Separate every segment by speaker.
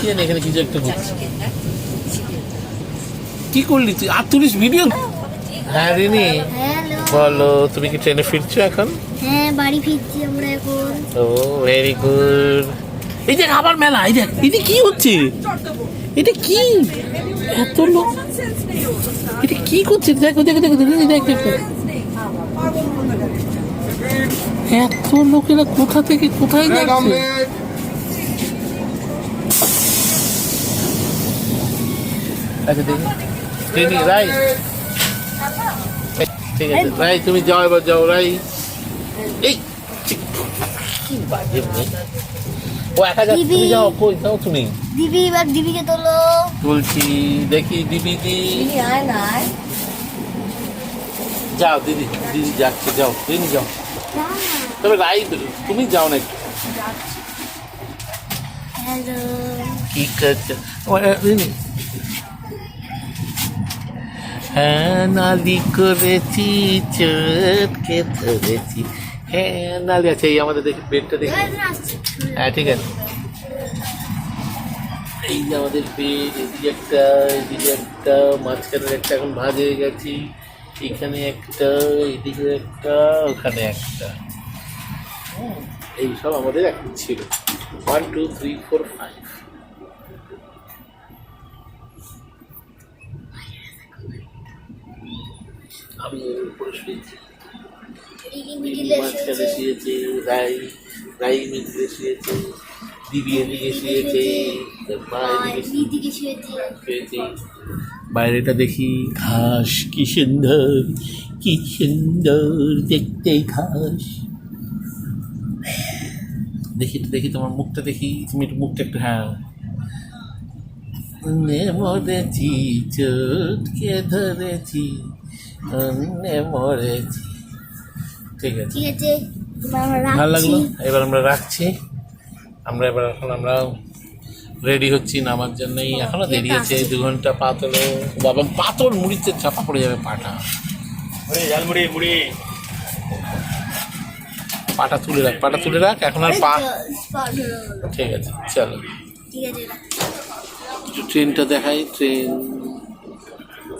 Speaker 1: জানি এখানে কিছু একটা হচ্ছে। কি করলি তুই? আর তুলিস ভিডিও? হ্যাঁ রিনি
Speaker 2: হ্যালো।
Speaker 1: বলো, তুমি কি ট্রেনে ফিরছো এখন?
Speaker 2: হ্যাঁ, বাড়ি ফিরছি আমরা এখন।
Speaker 1: ও ভেরি গুড। এই দেখ আবার মেলা, এই দেখ এটা কি হচ্ছে? এটা কি এত লোক? এটা কি করছে? দেখো দেখো দেখো দেখো দেখ দেখ দেখ। এত লোকেরা কোথা থেকে কোথায় যাচ্ছে? আচ্ছা দেখি রিনি রাই, ঠিক আছে রাই তুমি যাও, এবার যাও রাই। এই কি বাজে মেয়ে। ও একা যাচ্ছে, তুমি যাও। কই যাও তুমি?
Speaker 2: দিবি, এবার দিবিকে তোলো।
Speaker 1: বলছি দেখি দিদি দি
Speaker 2: আয় না আয়।
Speaker 1: যাও দিদি, দিদি যাচ্ছে, যাও রিনি যাও। তবে রাই তুমি যাও না একটু।
Speaker 2: হ্যালো।
Speaker 1: কি করছে রিনি? হ্যাঁ নালি করেছি, চটকে ধরেছি। হ্যাঁ নালি আছে। এই আমাদের দেখি বেডটা দেখি। হ্যাঁ ঠিক আছে। এই যে আমাদের বেড, এদিকে একটা, এদিকে একটা, মাঝখানের একটা এখন ভাঁজ হয়ে গেছি। এখানে একটা, এদিকে একটা, ওখানে একটা। এই সব আমাদের এখন ছিল 1 2 3 4 5। আমি এর উপরে শুয়েছি, মাঝখানে শুয়েছে রাই, রাই মিডিলে শুয়েছে, দিদি এদিকে শুয়েছে, মা এদিকে শুয়েছে। বাইরেটা দেখি, ঘাস কি সুন্দর, কি সুন্দর দেখতে ঘাস। দেখি দেখি তোমার মুখটা দেখি, তুমি একটু মুখটা একটু, হ্যাঁ। মরেছি চটকে ধরেছি, মরেছি। ঠিক আছে
Speaker 2: ঠিক আছে,
Speaker 1: ভালো লাগলো। এবার আমরা রাখছি। আমরা এবার এখন আমরা রেডি হচ্ছি নামার জন্যই। এখনো দেরি আছে, 2 ঘন্টা। পা তোলো বাবা, পাতল মুড়িতে চাপা পড়ে যাবে পাটা।
Speaker 3: ঝালমুড়ি মুড়ি
Speaker 1: পাটা তুলে রাখ, পাটা তুলে রাখ, এখন আর পা। ঠিক আছে চলো,
Speaker 2: ঠিক আছে।
Speaker 1: একটু ট্রেনটা দেখাই। Train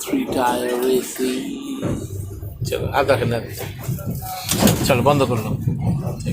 Speaker 1: 3 tyre AC. চলো আর দেখেন না, চলো বন্ধ করলাম। ঠিক আছে।